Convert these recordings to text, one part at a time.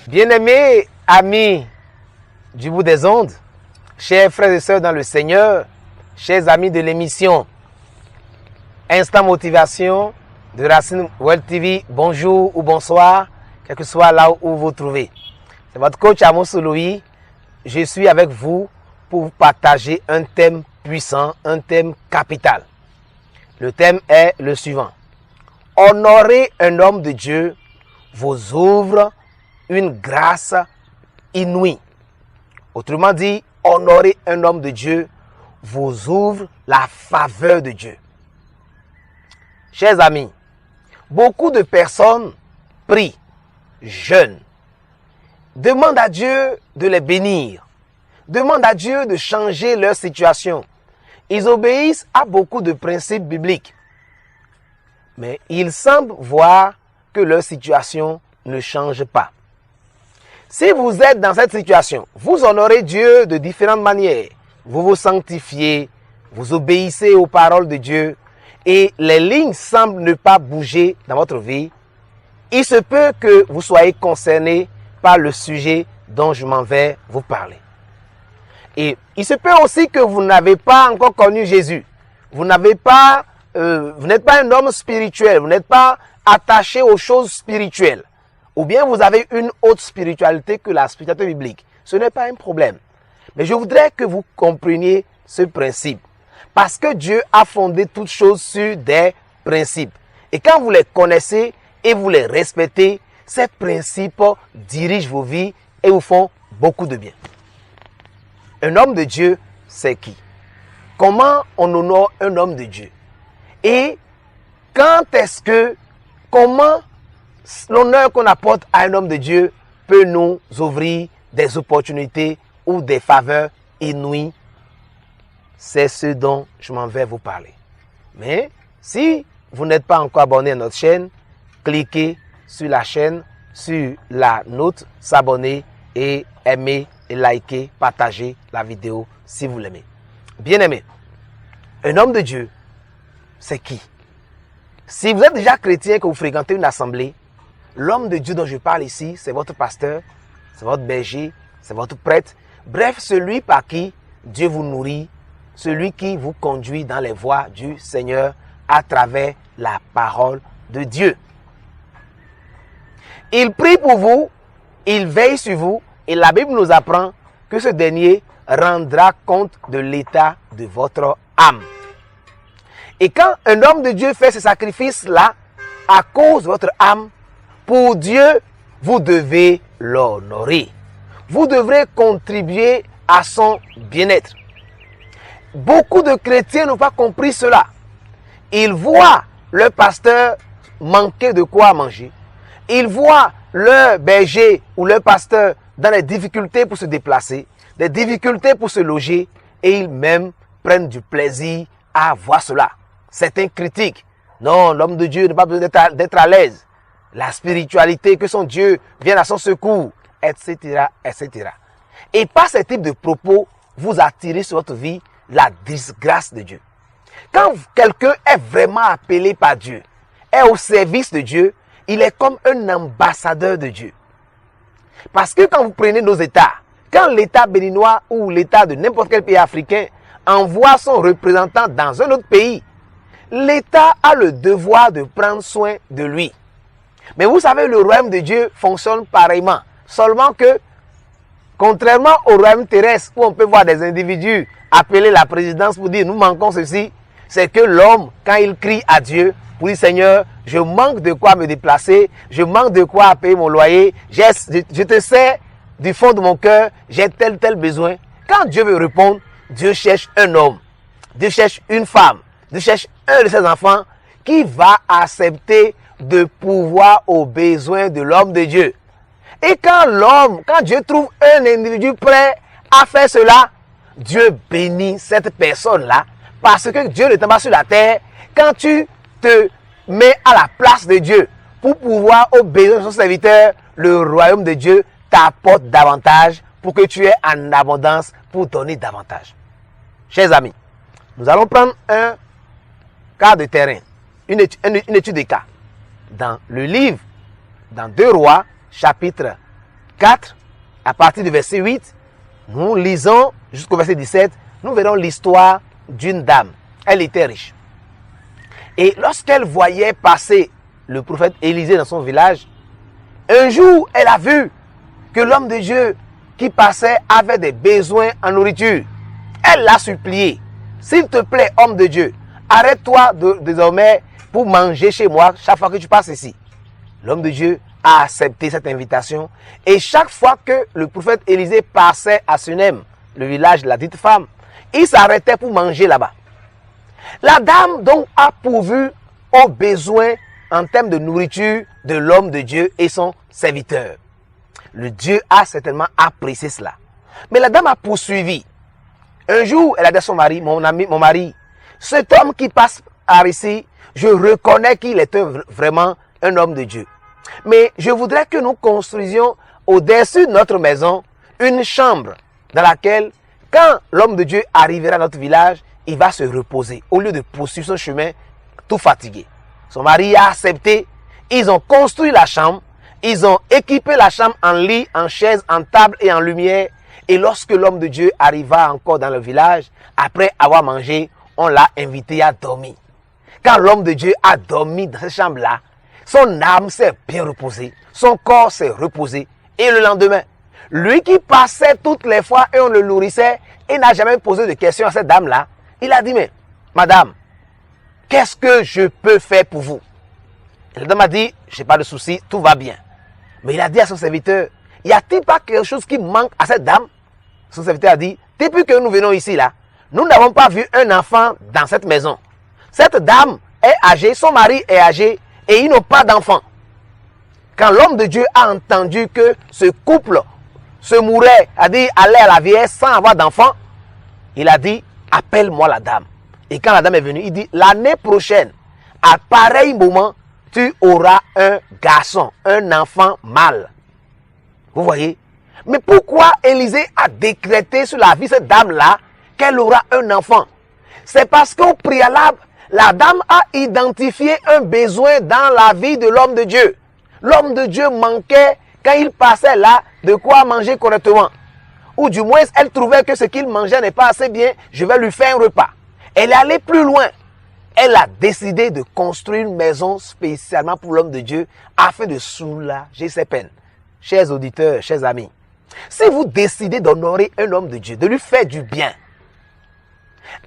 Bien-aimés amis du bout des ondes, chers frères et sœurs dans le Seigneur, chers amis de l'émission Instant Motivation de Racine World TV, bonjour ou bonsoir, quel que soit là où vous vous trouvez. C'est votre coach Amos Louis. Je suis avec vous pour vous partager un thème puissant, un thème capital. Le thème est le suivant. Honorer un homme de Dieu vous ouvre une grâce inouïe. Autrement dit, honorer un homme de Dieu vous ouvre la faveur de Dieu. Chers amis, beaucoup de personnes prient, jeûnent, demandent à Dieu de les bénir, demandent à Dieu de changer leur situation. Ils obéissent à beaucoup de principes bibliques. Mais il semble voir que leur situation ne change pas. Si vous êtes dans cette situation, vous honorez Dieu de différentes manières. Vous vous sanctifiez, vous obéissez aux paroles de Dieu et les lignes semblent ne pas bouger dans votre vie. Il se peut que vous soyez concerné par le sujet dont je m'en vais vous parler. Et il se peut aussi que vous n'avez pas encore connu Jésus. Vous n'êtes pas un homme spirituel, vous n'êtes pas attaché aux choses spirituelles. Ou bien vous avez une autre spiritualité que la spiritualité biblique. Ce n'est pas un problème. Mais je voudrais que vous compreniez ce principe. Parce que Dieu a fondé toutes choses sur des principes. Et quand vous les connaissez et vous les respectez, ces principes dirigent vos vies et vous font beaucoup de bien. Un homme de Dieu, c'est qui? Comment on honore un homme de Dieu? Et comment l'honneur qu'on apporte à un homme de Dieu peut nous ouvrir des opportunités ou des faveurs inouïes. C'est ce dont je m'en vais vous parler. Mais si vous n'êtes pas encore abonné à notre chaîne, cliquez sur la chaîne, sur la note, s'abonner et aimer et liker, partager la vidéo si vous l'aimez. Bien-aimé, un homme de Dieu, c'est qui? Si vous êtes déjà chrétien, que vous fréquentez une assemblée, l'homme de Dieu dont je parle ici, c'est votre pasteur, c'est votre berger, c'est votre prêtre. Bref, celui par qui Dieu vous nourrit, celui qui vous conduit dans les voies du Seigneur à travers la parole de Dieu. Il prie pour vous, il veille sur vous et la Bible nous apprend que ce dernier rendra compte de l'état de votre âme. Et quand un homme de Dieu fait ce sacrifice-là, à cause de votre âme, pour Dieu, vous devez l'honorer. Vous devrez contribuer à son bien-être. Beaucoup de chrétiens n'ont pas compris cela. Ils voient leur pasteur manquer de quoi manger. Ils voient leur berger ou leur pasteur dans les difficultés pour se déplacer, des difficultés pour se loger, et ils même prennent du plaisir à voir cela. Certains critiquent. Non, l'homme de Dieu n'a pas besoin d'être à l'aise. La spiritualité, que son Dieu vienne à son secours, etc., etc. Et par ce type de propos, vous attirez sur votre vie la disgrâce de Dieu. Quand quelqu'un est vraiment appelé par Dieu, est au service de Dieu, il est comme un ambassadeur de Dieu. Parce que quand vous prenez nos États, quand l'État béninois ou l'État de n'importe quel pays africain envoie son représentant dans un autre pays, l'État a le devoir de prendre soin de lui. Mais vous savez, le royaume de Dieu fonctionne pareillement. Seulement que, contrairement au royaume terrestre, où on peut voir des individus appeler la présidence pour dire « nous manquons ceci », c'est que l'homme, quand il crie à Dieu, pour dire « Seigneur, je manque de quoi me déplacer, je manque de quoi payer mon loyer, je te sais du fond de mon cœur, j'ai tel besoin ». Quand Dieu veut répondre, Dieu cherche un homme, Dieu cherche une femme, Dieu cherche un de ses enfants qui va accepter de pouvoir aux besoins de l'homme de Dieu. Et quand Dieu trouve un individu prêt à faire cela, Dieu bénit cette personne-là parce que Dieu ne t'envoie pas sur la terre. Quand tu te mets à la place de Dieu pour pouvoir aux besoins de son serviteur, le royaume de Dieu t'apporte davantage pour que tu aies en abondance pour donner davantage. Chers amis, nous allons prendre un cas de terrain, une étude de cas. Dans le livre, dans 2 Rois, chapitre 4, à partir du verset 8, nous lisons jusqu'au verset 17, nous verrons l'histoire d'une dame. Elle était riche. Et lorsqu'elle voyait passer le prophète Élisée dans son village, un jour, elle a vu que l'homme de Dieu qui passait avait des besoins en nourriture. Elle l'a supplié. S'il te plaît, homme de Dieu, arrête-toi désormais pour manger chez moi chaque fois que tu passes ici. L'homme de Dieu a accepté cette invitation. Et chaque fois que le prophète Élisée passait à Sunem, le village de la dite femme, il s'arrêtait pour manger là-bas. La dame donc a pourvu aux besoins en termes de nourriture de l'homme de Dieu et son serviteur. Le Dieu a certainement apprécié cela. Mais la dame a poursuivi. Un jour, elle a dit à son mari, mon mari, cet homme qui passe par ici, je reconnais qu'il est vraiment un homme de Dieu. Mais je voudrais que nous construisions au-dessus de notre maison une chambre dans laquelle, quand l'homme de Dieu arrivera à notre village, il va se reposer au lieu de poursuivre son chemin tout fatigué. Son mari a accepté. Ils ont construit la chambre. Ils ont équipé la chambre en lit, en chaise, en table et en lumière. Et lorsque l'homme de Dieu arriva encore dans le village, après avoir mangé, on l'a invité à dormir. Quand l'homme de Dieu a dormi dans cette chambre-là, son âme s'est bien reposée, son corps s'est reposé. Et le lendemain, lui qui passait toutes les fois et on le nourrissait, il n'a jamais posé de questions à cette dame-là. Il a dit, mais madame, qu'est-ce que je peux faire pour vous? Et la dame a dit, je n'ai pas de souci, tout va bien. Mais il a dit à son serviteur, y a-t-il pas quelque chose qui manque à cette dame? Son serviteur a dit, depuis que nous venons ici là, nous n'avons pas vu un enfant dans cette maison. Cette dame est âgée, son mari est âgé et ils n'ont pas d'enfant. Quand l'homme de Dieu a entendu que ce couple se mourait, a dit allait à la vieillesse sans avoir d'enfant, il a dit, appelle-moi la dame. Et quand la dame est venue, il dit, l'année prochaine, à pareil moment, tu auras un garçon, un enfant mâle. Vous voyez? Mais pourquoi Élisée a décrété sur la vie de cette dame-là qu'elle aura un enfant? C'est parce qu'au préalable, la dame a identifié un besoin dans la vie de l'homme de Dieu. L'homme de Dieu manquait, quand il passait là, de quoi manger correctement. Ou du moins, elle trouvait que ce qu'il mangeait n'est pas assez bien, je vais lui faire un repas. Elle est allée plus loin. Elle a décidé de construire une maison spécialement pour l'homme de Dieu afin de soulager ses peines. Chers auditeurs, chers amis, si vous décidez d'honorer un homme de Dieu, de lui faire du bien,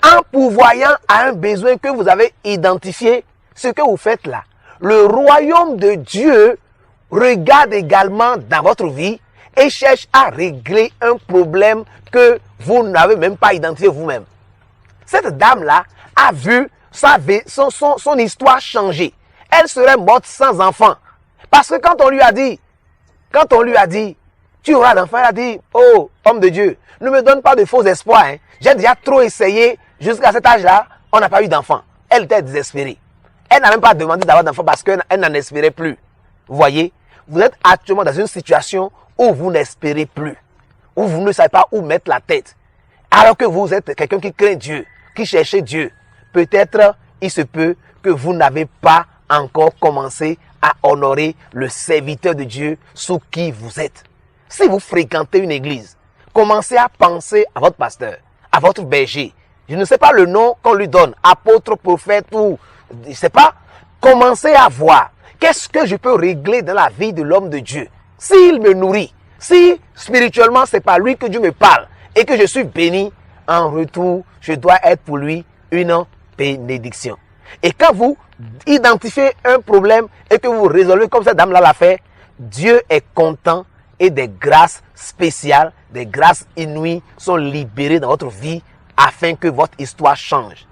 en pourvoyant à un besoin que vous avez identifié, ce que vous faites là, le royaume de Dieu regarde également dans votre vie et cherche à régler un problème que vous n'avez même pas identifié vous-même. Cette dame-là a vu son histoire changer. Elle serait morte sans enfant. Parce que quand on lui a dit, tu auras d'enfant, elle a dit, oh, homme de Dieu, ne me donne pas de faux espoirs. Hein. J'ai déjà trop essayé, jusqu'à cet âge-là, on n'a pas eu d'enfant. Elle était désespérée. Elle n'a même pas demandé d'avoir d'enfant parce qu'elle n'en espérait plus. Vous voyez, vous êtes actuellement dans une situation où vous n'espérez plus, où vous ne savez pas où mettre la tête. Alors que vous êtes quelqu'un qui craint Dieu, qui cherche Dieu. Peut-être, il se peut que vous n'avez pas encore commencé à honorer le serviteur de Dieu sous qui vous êtes. Si vous fréquentez une église, commencez à penser à votre pasteur, à votre berger. Je ne sais pas le nom qu'on lui donne, apôtre, prophète ou je ne sais pas. Commencez à voir qu'est-ce que je peux régler dans la vie de l'homme de Dieu. S'il me nourrit, si spirituellement c'est par lui que Dieu me parle et que je suis béni, en retour, je dois être pour lui une bénédiction. Et quand vous identifiez un problème et que vous résolvez comme cette dame-là l'a fait, Dieu est content et des grâces spéciales, des grâces inouïes sont libérées dans votre vie afin que votre histoire change.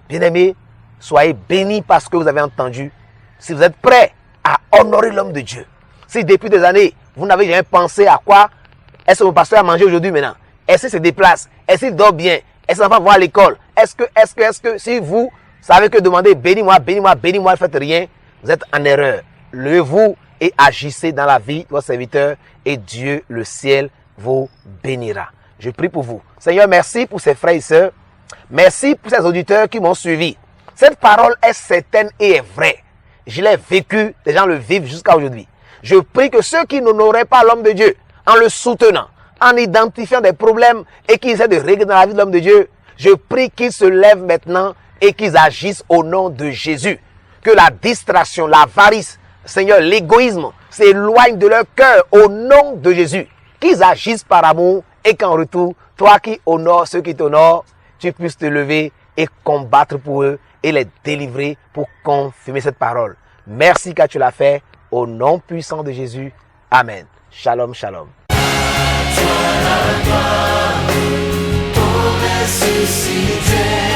Bien-aimés, soyez bénis parce que vous avez entendu. Si vous êtes prêts à honorer l'homme de Dieu. Si depuis des années, vous n'avez jamais pensé à quoi est-ce que mon pasteur a mangé aujourd'hui maintenant? Est-ce qu'il se déplace? Est-ce qu'il dort bien? Est-ce qu'il va voir à l'école? Est-ce que si vous savez que demander bénis-moi, bénis-moi, bénis-moi, ne faites rien, vous êtes en erreur. Levez-vous et agissez dans la vie de votre serviteur et Dieu, le ciel, vous bénira. Je prie pour vous. Seigneur, merci pour ces frères et sœurs. Merci pour ces auditeurs qui m'ont suivi. Cette parole est certaine et est vraie. Je l'ai vécue, les gens le vivent jusqu'à aujourd'hui. Je prie que ceux qui n'honoraient pas l'homme de Dieu, en le soutenant, en identifiant des problèmes et qui essaient de régler dans la vie de l'homme de Dieu, je prie qu'ils se lèvent maintenant et qu'ils agissent au nom de Jésus. Que la distraction, l'avarice, Seigneur, l'égoïsme s'éloigne de leur cœur au nom de Jésus. Qu'ils agissent par amour et qu'en retour, toi qui honores ceux qui t'honorent, tu puisses te lever et combattre pour eux et les délivrer pour confirmer cette parole. Merci car tu l'as fait au nom puissant de Jésus. Amen. Shalom, shalom. Toi la gloire, pour ressusciter.